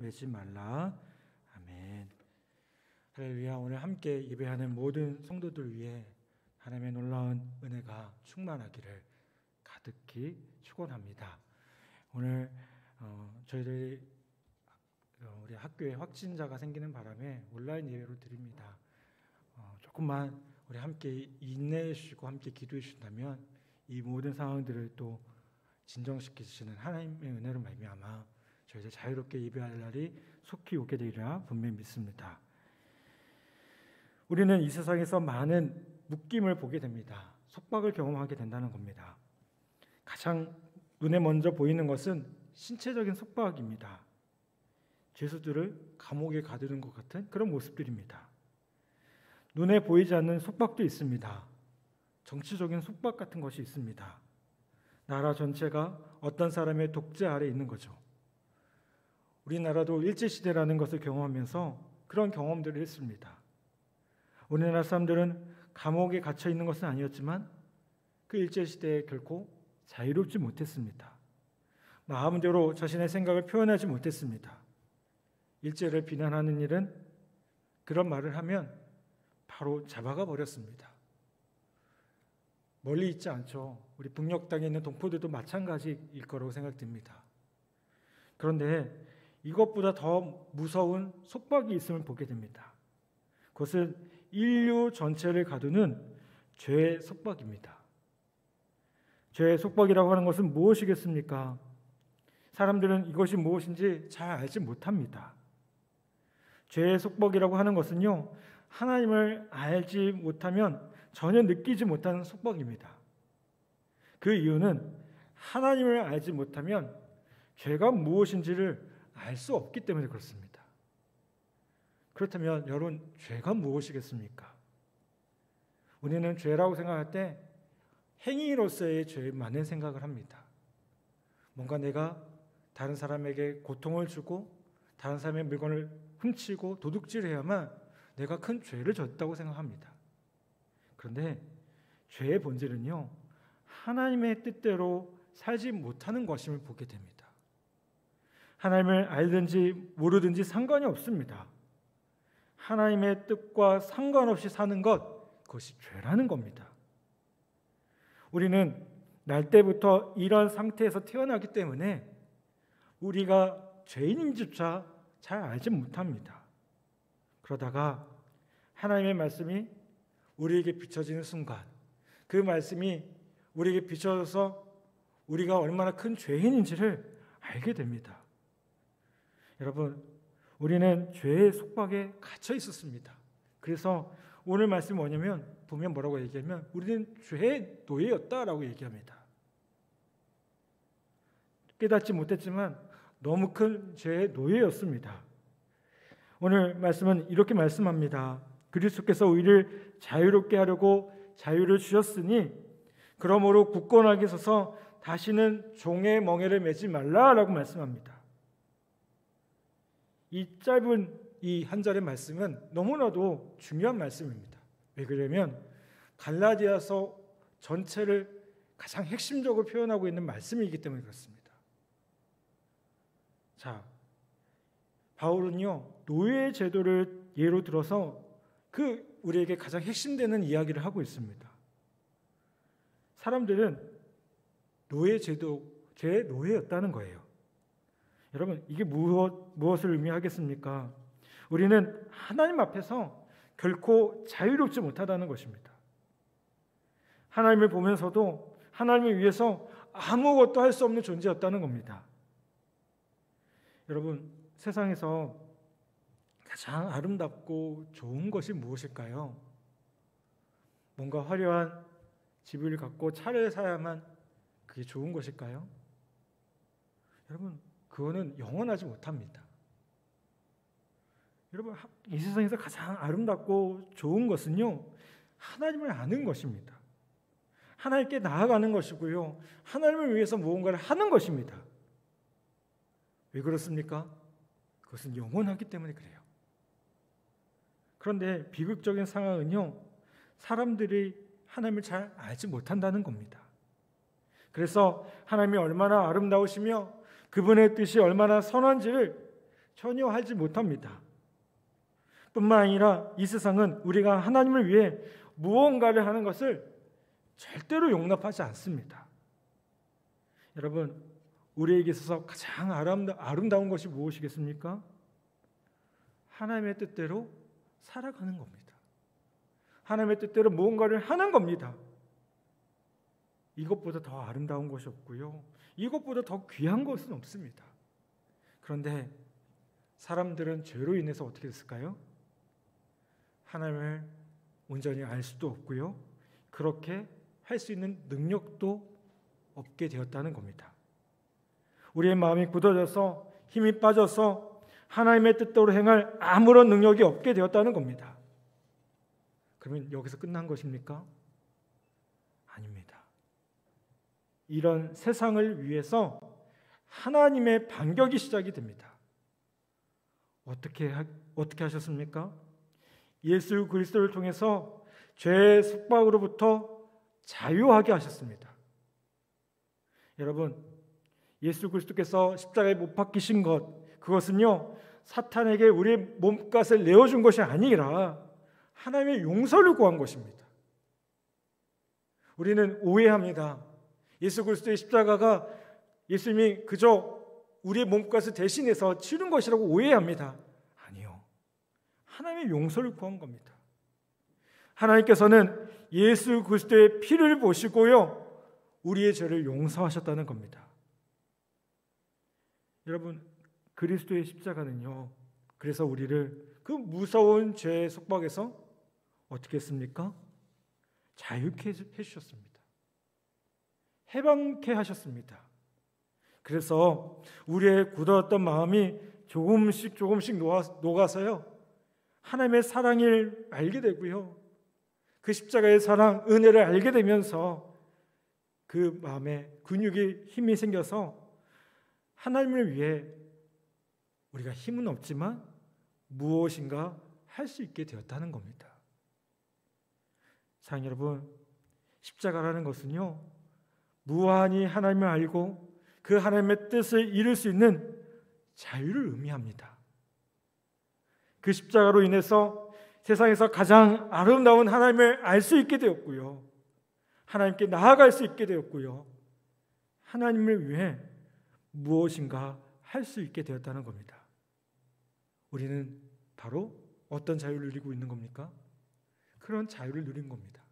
매지 말라. 아멘. 할렐루야. 오늘 함께 예배하는 모든 성도들 위해 하나님의 놀라운 은혜가 충만하기를 가득히 축원합니다. 오늘 저희들이 우리 학교에 확진자가 생기는 바람에 온라인 예배로 드립니다. 조금만 우리 함께 인내해 주시고 함께 기도해 주신다면 이 모든 상황들을 또 진정시켜 주시는 하나님의 은혜로 말미암아 저희들 자유롭게 예배할 날이 속히 오게 되리라 분명히 믿습니다. 우리는 이 세상에서 많은 묶임을 보게 됩니다. 속박을 경험하게 된다는 겁니다. 가장 눈에 먼저 보이는 것은 신체적인 속박입니다. 죄수들을 감옥에 가두는 것 같은 그런 모습들입니다. 눈에 보이지 않는 속박도 있습니다. 정치적인 속박 같은 것이 있습니다. 나라 전체가 어떤 사람의 독재 아래 있는 거죠. 우리나라도 일제시대라는 것을 경험하면서 그런 경험들을 했습니다. 우리나라 사람들은 감옥에 갇혀 있는 것은 아니었지만 그 일제시대에 결코 자유롭지 못했습니다. 마음대로 자신의 생각을 표현하지 못했습니다. 일제를 비난하는 일은 그런 말을 하면 바로 잡아가 버렸습니다. 멀리 있지 않죠. 우리 북녘 땅에 있는 동포들도 마찬가지일 거라고 생각됩니다. 그런데 이것보다 더 무서운 속박이 있음을 보게 됩니다. 그것은 인류 전체를 가두는 죄의 속박입니다. 죄의 속박이라고 하는 것은 무엇이겠습니까? 사람들은 이것이 무엇인지 잘 알지 못합니다. 죄의 속박이라고 하는 것은요, 하나님을 알지 못하면 전혀 느끼지 못하는 속박입니다. 그 이유는 하나님을 알지 못하면 죄가 무엇인지를 알 수 없기 때문에 그렇습니다. 그렇다면 여러분, 죄가 무엇이겠습니까? 우리는 죄라고 생각할 때 행위로서의 죄만을 생각을 합니다. 뭔가 내가 다른 사람에게 고통을 주고 다른 사람의 물건을 훔치고 도둑질해야만 내가 큰 죄를 졌다고 생각합니다. 그런데 죄의 본질은요, 하나님의 뜻대로 살지 못하는 것임을 보게 됩니다. 하나님을 알든지 모르든지 상관이 없습니다. 하나님의 뜻과 상관없이 사는 것, 그것이 죄라는 겁니다. 우리는 날 때부터 이런 상태에서 태어나기 때문에 우리가 죄인인지조차 잘 알지 못합니다. 그러다가 하나님의 말씀이 우리에게 비춰지는 순간, 그 말씀이 우리에게 비춰져서 우리가 얼마나 큰 죄인인지를 알게 됩니다. 여러분, 우리는 죄의 속박에 갇혀 있었습니다. 그래서 오늘 말씀이 뭐냐면, 보면 뭐라고 얘기하면 우리는 죄의 노예였다라고 얘기합니다. 깨닫지 못했지만 너무 큰 죄의 노예였습니다. 오늘 말씀은 이렇게 말씀합니다. 그리스도께서 우리를 자유롭게 하려고 자유를 주셨으니 그러므로 굳건하게 서서 다시는 종의 멍에를 매지 말라라고 말씀합니다. 이 짧은 이 한 절의 말씀은 너무나도 중요한 말씀입니다. 왜 그러냐면 갈라디아서 전체를 가장 핵심적으로 표현하고 있는 말씀이기 때문에 그렇습니다. 자, 바울은요, 노예 제도를 예로 들어서 우리에게 가장 핵심되는 이야기를 하고 있습니다. 사람들은 노예 제도, 죄의 노예였다는 거예요. 여러분, 이게 무엇을 의미하겠습니까? 우리는 하나님 앞에서 결코 자유롭지 못하다는 것입니다. 하나님을 보면서도 하나님을 위해서 아무것도 할 수 없는 존재였다는 겁니다. 여러분, 세상에서 가장 아름답고 좋은 것이 무엇일까요? 뭔가 화려한 집을 갖고 차를 사야만 그게 좋은 것일까요? 여러분, 그거는 영원하지 못합니다. 여러분, 이 세상에서 가장 아름답고 좋은 것은요, 하나님을 아는 것입니다. 하나님께 나아가는 것이고요, 하나님을 위해서 무언가를 하는 것입니다. 왜 그렇습니까? 그것은 영원하기 때문에 그래요. 그런데 비극적인 상황은요, 사람들이 하나님을 잘 알지 못한다는 겁니다. 그래서 하나님이 얼마나 아름다우시며 그분의 뜻이 얼마나 선한지를 전혀 하지 못합니다. 뿐만 아니라 이 세상은 우리가 하나님을 위해 무언가를 하는 것을 절대로 용납하지 않습니다. 여러분, 우리에게 있어서 가장 아름다운 것이 무엇이겠습니까? 하나님의 뜻대로 살아가는 겁니다. 하나님의 뜻대로 무언가를 하는 겁니다. 이것보다 더 아름다운 것이 없고요, 이것보다 더 귀한 것은 없습니다. 그런데 사람들은 죄로 인해서 어떻게 됐을까요? 하나님을 온전히 알 수도 없고요, 그렇게 할 수 있는 능력도 없게 되었다는 겁니다. 우리의 마음이 굳어져서 힘이 빠져서 하나님의 뜻대로 행할 아무런 능력이 없게 되었다는 겁니다. 그러면 여기서 끝난 것입니까? 아닙니다. 이런 세상을 위해서 하나님의 반격이 시작이 됩니다. 어떻게 하셨습니까? 예수 그리스도를 통해서 죄의 속박으로부터 자유하게 하셨습니다. 여러분, 예수 그리스도께서 십자가에 못 박히신 것, 그것은요 사탄에게 우리의 몸값을 내어준 것이 아니라 하나님의 용서를 구한 것입니다. 우리는 오해합니다. 예수 그리스도의 십자가가 예수님이 그저 우리의 몸값을 대신해서 치른 것이라고 오해합니다. 아니요, 하나님의 용서를 구한 겁니다. 하나님께서는 예수 그리스도의 피를 보시고요, 우리의 죄를 용서하셨다는 겁니다. 여러분, 그리스도의 십자가는요, 그래서 우리를 그 무서운 죄의 속박에서 어떻게 했습니까? 자유케 해주셨습니다. 해방케 하셨습니다. 그래서 우리의 굳어졌던 마음이 조금씩 녹아서요, 하나님의 사랑을 알게 되고요, 그 십자가의 사랑, 은혜를 알게 되면서 그 마음에 근육이 힘이 생겨서 하나님을 위해 우리가 힘은 없지만 무엇인가 할 수 있게 되었다는 겁니다. 사랑하는 여러분, 십자가라는 것은요, 무한히 하나님을 알고 그 하나님의 뜻을 이룰 수 있는 자유를 의미합니다. 그 십자가로 인해서 세상에서 가장 아름다운 하나님을 알 수 있게 되었고요, 하나님께 나아갈 수 있게 되었고요, 하나님을 위해 무엇인가 할 수 있게 되었다는 겁니다. 우리는 바로 어떤 자유를 누리고 있는 겁니까? 그런 자유를 누린 겁니다.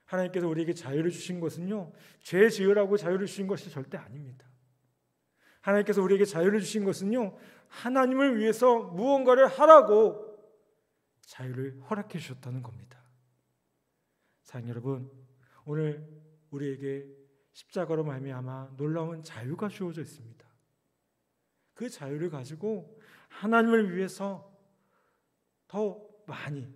하나님께서 우리에게 자유를 주신 것은요, 죄 지으라고 자유를 주신 것이 절대 아닙니다. 하나님께서 우리에게 자유를 주신 것은요, 하나님을 위해서 무언가를 하라고 자유를 허락해 주셨다는 겁니다. 사랑하는 여러분, 오늘 우리에게 십자가로 말미암아 놀라운 자유가 주어져 있습니다. 그 자유를 가지고 하나님을 위해서 더 많이,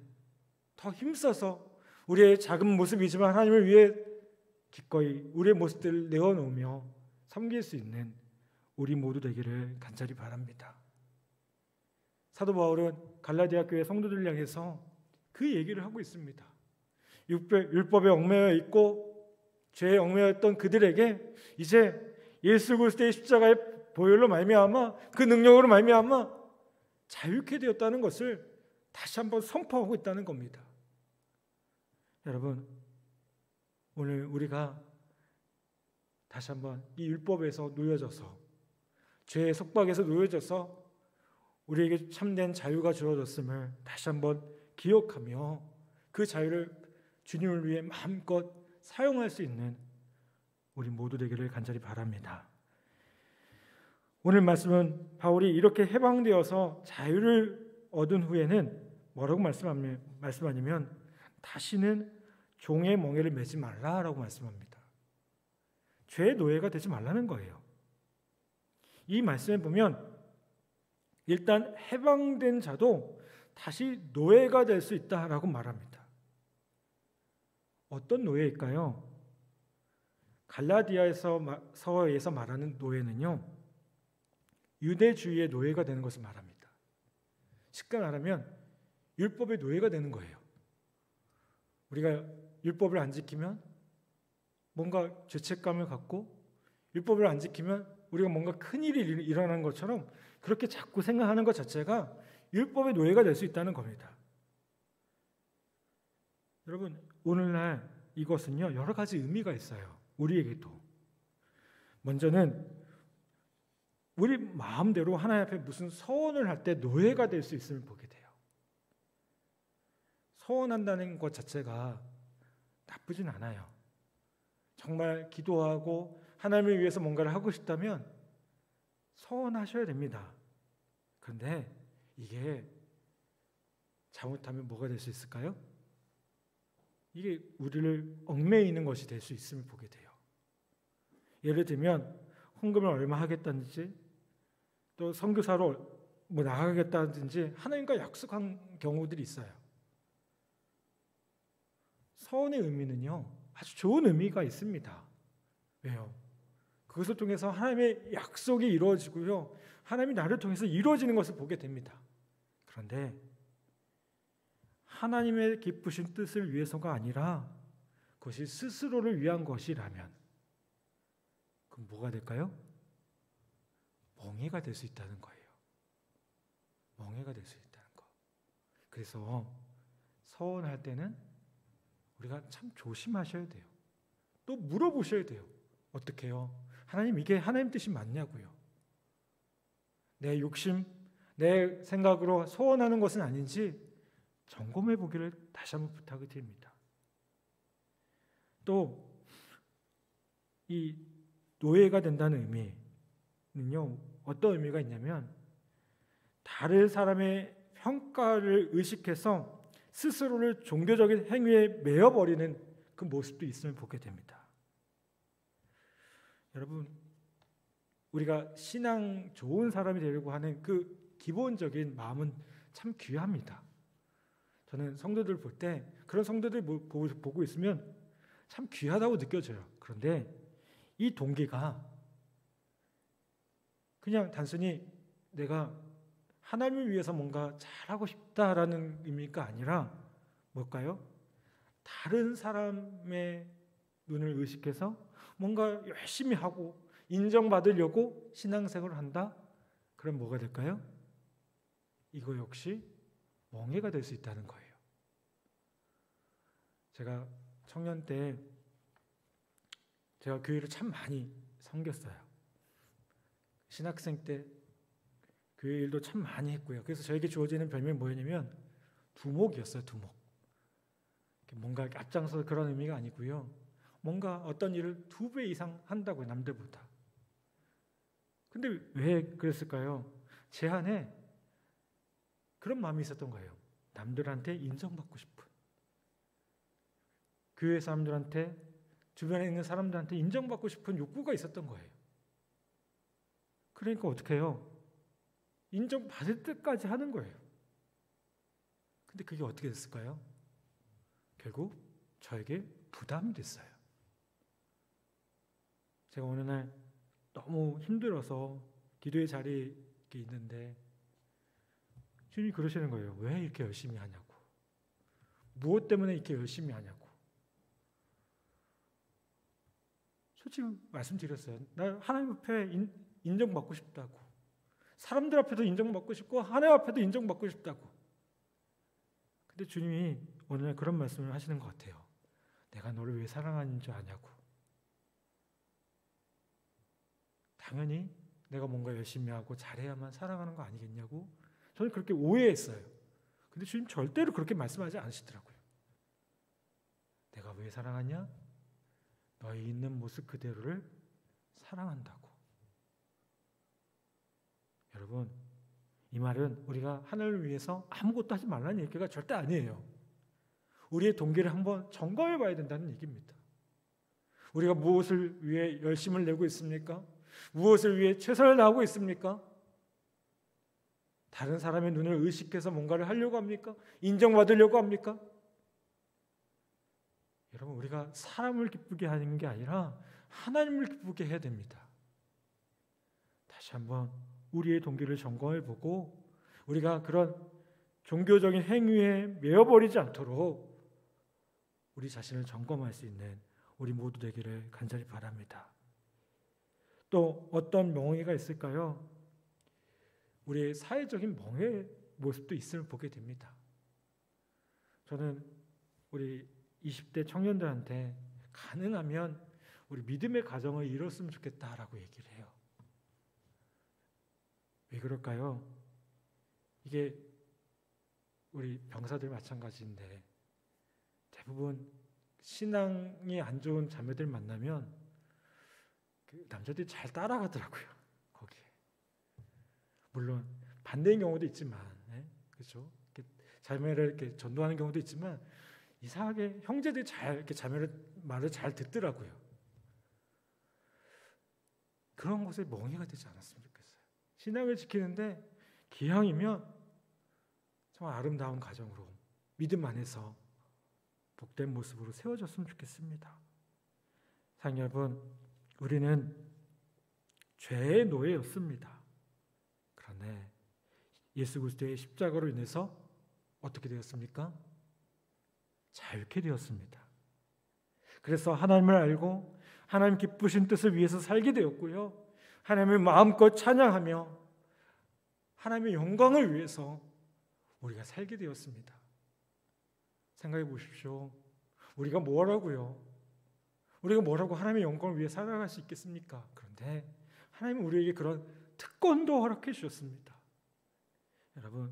더 힘써서 우리의 작은 모습이지만 하나님을 위해 기꺼이 우리의 모습들을 내어놓으며 섬길 수 있는 우리 모두 되기를 간절히 바랍니다. 사도 바울은 갈라디아 교회 성도들을 향해서 그 얘기를 하고 있습니다. 율법에 얽매여 있고 죄에 얽매였던 그들에게 이제 예수 그리스도의 십자가의 보혈로 말미암아, 그 능력으로 말미암아 자유케 되었다는 것을 다시 한번 선포하고 있다는 겁니다. 여러분, 오늘 우리가 다시 한번 이 율법에서 놓여져서, 죄의 속박에서 놓여져서 우리에게 참된 자유가 주어졌음을 다시 한번 기억하며 그 자유를 주님을 위해 마음껏 사용할 수 있는 우리 모두 되기를 간절히 바랍니다. 오늘 말씀은 바울이 이렇게 해방되어서 자유를 얻은 후에는 뭐라고 말씀하냐면 다시는 종의 멍에를 매지 말라라고 말씀합니다. 죄의 노예가 되지 말라는 거예요. 이 말씀에 보면 일단 해방된 자도 다시 노예가 될 수 있다라고 말합니다. 어떤 노예일까요? 갈라디아서에서 말하는 노예는요, 유대주의의 노예가 되는 것을 말합니다. 쉽게 말하면 율법의 노예가 되는 거예요. 우리가 율법을 안 지키면 뭔가 죄책감을 갖고, 율법을 안 지키면 우리가 뭔가 큰일이 일어난 것처럼 그렇게 자꾸 생각하는 것 자체가 율법의 노예가 될 수 있다는 겁니다. 여러분, 오늘날 이것은요, 여러 가지 의미가 있어요. 우리에게도. 먼저는 우리 마음대로 하나님 앞에 무슨 서원을 할 때 노예가 될 수 있음을 보게 돼요. 서원한다는 것 자체가 나쁘진 않아요. 정말 기도하고 하나님을 위해서 뭔가를 하고 싶다면 서원하셔야 됩니다. 그런데 이게 잘못하면 뭐가 될 수 있을까요? 이게 우리를 얽매이는 것이 될 수 있음을 보게 돼요. 예를 들면 헌금을 얼마 하겠다든지 또 선교사로 뭐 나가겠다든지 하나님과 약속한 경우들이 있어요. 서원의 의미는요, 아주 좋은 의미가 있습니다. 왜요? 그것을 통해서 하나님의 약속이 이루어지고요, 하나님이 나를 통해서 이루어지는 것을 보게 됩니다. 그런데 하나님의 기쁘신 뜻을 위해서가 아니라 그것이 스스로를 위한 것이라면 그럼 뭐가 될까요? 멍해가 될 수 있다는 거예요. 멍해가 될 수 있다는 거. 그래서 서원할 때는 우리가 참 조심하셔야 돼요. 또 물어보셔야 돼요. 어떻게 해요? 하나님, 이게 하나님 뜻이 맞냐고요. 내 욕심, 내 생각으로 소원하는 것은 아닌지 점검해 보기를 다시 한번 부탁을 드립니다. 또 이 노예가 된다는 의미는요, 어떤 의미가 있냐면 다른 사람의 평가를 의식해서 스스로를 종교적인 행위에 매여버리는 그 모습도 있음을 보게 됩니다. 여러분, 우리가 신앙 좋은 사람이 되려고 하는 그 기본적인 마음은 참 귀합니다. 저는 성도들 볼 때 그런 성도들 보고 있으면 참 귀하다고 느껴져요. 그런데 이 동기가 그냥 단순히 내가 하나님을 위해서 뭔가 잘하고 싶다라는 의미가 아니라 뭘까요? 다른 사람의 눈을 의식해서 뭔가 열심히 하고 인정받으려고 신앙생활을 한다? 그럼 뭐가 될까요? 이거 역시 멍해가 될 수 있다는 거예요. 제가 청년 때 제가 교회를 참 많이 섬겼어요. 신학생 때 교회 일도 참 많이 했고요. 그래서 저에게 주어지는 별명이 뭐였냐면 두목이었어요. 두목. 뭔가 앞장서 그런 의미가 아니고요. 뭔가 어떤 일을 2배 이상 한다고요. 남들보다. 근데 왜 그랬을까요? 제 안에 그런 마음이 있었던 거예요. 남들한테 인정받고 싶은. 교회 사람들한테, 주변에 있는 사람들한테 인정받고 싶은 욕구가 있었던 거예요. 그러니까 어떻게 해요? 인정받을 때까지 하는 거예요. 근데 그게 어떻게 됐을까요? 결국 저에게 부담이 됐어요. 제가 어느 날 너무 힘들어서 기도의 자리에 있는데 주님이 그러시는 거예요. 왜 이렇게 열심히 하냐고. 무엇 때문에 이렇게 열심히 하냐고. 솔직히 말씀드렸어요. 나 하나님 앞에 인정받고 싶다고. 사람들 앞에도 인정받고 싶고 하나님 앞에도 인정받고 싶다고. 근데 주님이 어느 날 그런 말씀을 하시는 것 같아요. 내가 너를 왜 사랑하는 줄 아냐고. 당연히 내가 뭔가 열심히 하고 잘해야만 사랑하는 거 아니겠냐고. 저는 그렇게 오해했어요. 근데 주님 절대로 그렇게 말씀하지 않으시더라고요. 내가 왜 사랑하냐? 너의 있는 모습 그대로를 사랑한다고. 여러분, 이 말은 우리가 하나님을 위해서 아무것도 하지 말라는 얘기가 절대 아니에요. 우리의 동기를 한번 점검해 봐야 된다는 얘기입니다. 우리가 무엇을 위해 열심을 내고 있습니까? 무엇을 위해 최선을 다하고 있습니까? 다른 사람의 눈을 의식해서 뭔가를 하려고 합니까? 인정받으려고 합니까? 여러분, 우리가 사람을 기쁘게 하는 게 아니라 하나님을 기쁘게 해야 됩니다. 다시 한번 우리의 동기를 점검해 보고 우리가 그런 종교적인 행위에 매여버리지 않도록 우리 자신을 점검할 수 있는 우리 모두 되기를 간절히 바랍니다. 또 어떤 멍해가 있을까요? 우리의 사회적인 멍해의 모습도 있음을 보게 됩니다. 저는 우리 20대 청년들한테 가능하면 우리 믿음의 가정을 이뤘으면 좋겠다라고 얘기를 해요. 왜 그럴까요? 이게 우리 병사들 마찬가지인데 대부분 신앙이 안 좋은 자매들 만나면 그 남자들이 잘 따라가더라고요. 거기에. 물론 반대인 경우도 있지만, 그렇죠? 자매를 이렇게 전도하는 경우도 있지만 이상하게 형제들이 잘 이렇게 자매를 말을 잘 듣더라고요. 그런 것에 멍해가 되지 않았으면 좋겠어요. 신앙을 지키는데 기왕이면 정말 아름다운 가정으로 믿음 안에서 복된 모습으로 세워졌으면 좋겠습니다. 사랑하는 여러분, 우리는 죄의 노예였습니다. 그런데 예수 그리스도의 십자가로 인해서 어떻게 되었습니까? 자유케 되었습니다. 그래서 하나님을 알고 하나님 기쁘신 뜻을 위해서 살게 되었고요. 하나님을 마음껏 찬양하며 하나님의 영광을 위해서 우리가 살게 되었습니다. 생각해 보십시오. 우리가 뭐라고요? 우리가 뭐라고 하나님의 영광을 위해 살아갈 수 있겠습니까? 그런데 하나님은 우리에게 그런 특권도 허락해 주셨습니다. 여러분,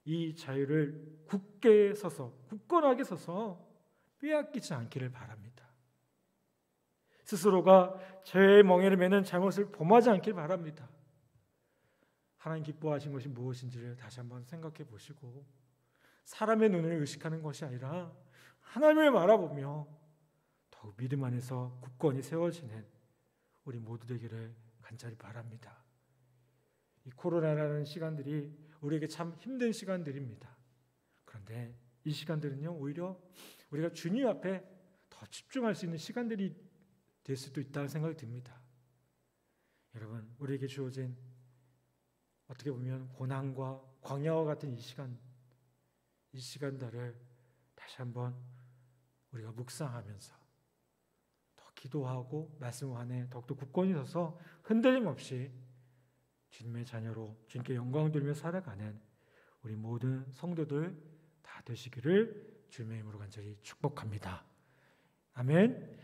이 자유를 굳게 서서, 굳건하게 서서 빼앗기지 않기를 바랍니다. 스스로가 죄의 멍에를 매는 잘못을 범하지 않길 바랍니다. 하나님 기뻐하신 것이 무엇인지를 다시 한번 생각해 보시고 사람의 눈을 의식하는 것이 아니라 하나님을 바라보며 더욱 믿음 안에서 굳건히 세워지는 우리 모두 되기를 간절히 바랍니다. 이 코로나라는 시간들이 우리에게 참 힘든 시간들입니다. 그런데 이 시간들은요, 오히려 우리가 주님 앞에 더 집중할 수 있는 시간들이 될 수도 있다는 생각이 듭니다. 여러분, 우리에게 주어진 어떻게 보면 고난과 광야와 같은 이 시간들을 다시 한번 우리가 묵상하면서 더 기도하고 말씀 안에 더욱더 굳건히 서서 흔들림 없이 주님의 자녀로 주님께 영광 돌리며 살아가는 우리 모든 성도들 다 되시기를 주님의 이름으로 간절히 축복합니다. 아멘.